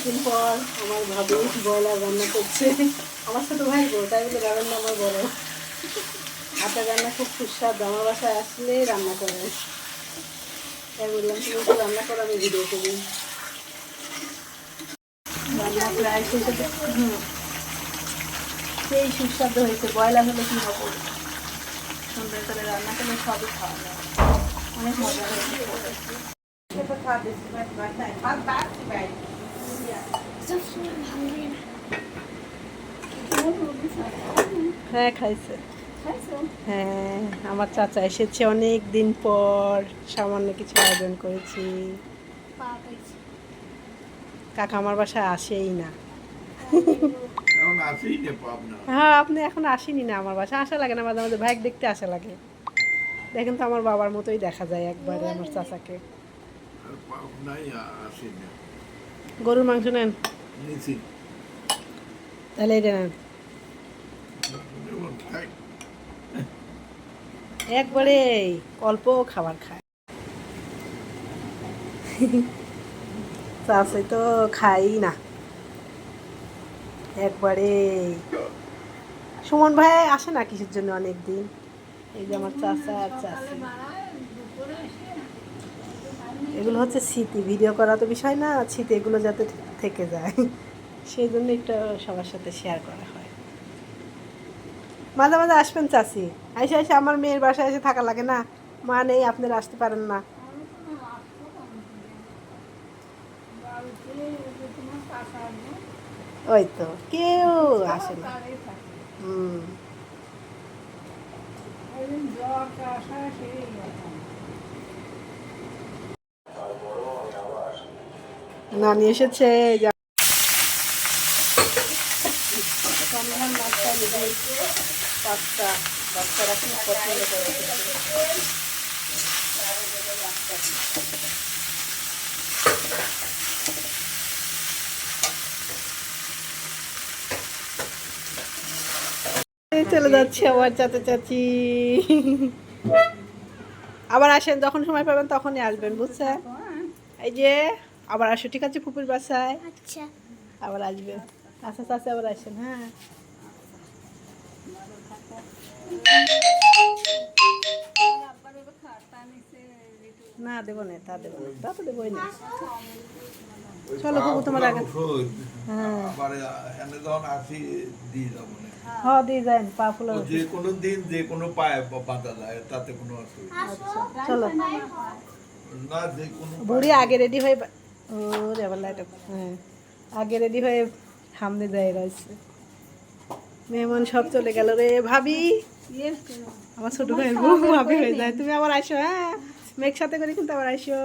অনেকদিন পর আমার ভাবি ব্রয়লার রান্না করছে। আমার ছোটো ভাই গো, তাই বলে রান্না আমার বড় হাতের রান্না খুব সুস্বাদু। আমার বাসায় আসলে রান্না করে, তাই বললাম তুমি একটু রান্না করো, আমি ভিডিও করি। রান্না প্রায় শেষে সেই সুস্বাদু হয়েছে। ব্রয়লার হলে কী হবে, সুন্দর করে রান্না করলে সবই খাওয়া যায়, অনেক মজা হয়েছে। হ্যাঁ খাইছে। হ্যাঁ, আমার চাচা এসেছে অনেক দিন পর, সামান্য কিছু আয়োজন করেছি। কাকা আমার বাসায় আসেই না। হ্যাঁ, আপনি এখন আসেনি না আমার বাসায়, আসা লাগে না, মাঝে মাঝে ভাইক দেখতে আসা লাগে। দেখেন তো আমার বাবার মতোই দেখা যায় একবারে আমার চাচাকে। গরুর মাংস নেন তাহলে এটা নেন, একবারে অল্প খাবার খায়। চাষে তো খাই না একবারে। সুমন ভাই আসে না কিসের জন্য অনেক দিন। এই যে আমার চাচা আর চাচি, এগুলো হচ্ছে স্মৃতি, ভিডিও করা তো বিষয় না, স্মৃতি এগুলো যাতে থেকে যায় সেই জন্য একটু সবার সাথে শেয়ার করা হয়। মাঝে মাঝে আসবেন চাচি, এসে এসে আমার মেয়ের বাসায় এসে থাকা লাগে না, মা নেই আপনারা আসতে পারেন না। ওই তো কেউ আসে না। নানি এসেছে, পাস্তা বাচ্চারা খুব পছন্দ করে। চলে যাচ্ছে আমার চাচা চাচি। আবার আসেন, যখন সময় পাবেন তখনই আসবেন, বুঝছেন? এই যে আবার আসো, ঠিক আছে? ফুপুর বাসায় আবার আসবেন। আচ্ছা চাচা আবার আসেন। হ্যাঁ, না দেবো না, তা দেবো না, তা তো দেবোই না। চলো বাবু তোমার আগে। হ্যাঁ হ্যাঁ দিয়ে যান, পা ফুলা যে কোনো দিন যে কোনো পায়ে বাঁধা যায়, তাতে কোনো অসুবিধা। চলো না যে কোনো বুড়ি আগে রেডি হয়ে, ও আবার লাইট। হ্যাঁ, আগে রেডি হয়ে সামনে যায় রয়েছে। মেহমান সব চলে গেল রে। ভাবি, আমার ছোট ভাইয়ের বউ ভাবি হয়ে যায়। তুমি আবার আসো, হ্যাঁ মেঘ সাথে করে কিন্তু আবার আসো।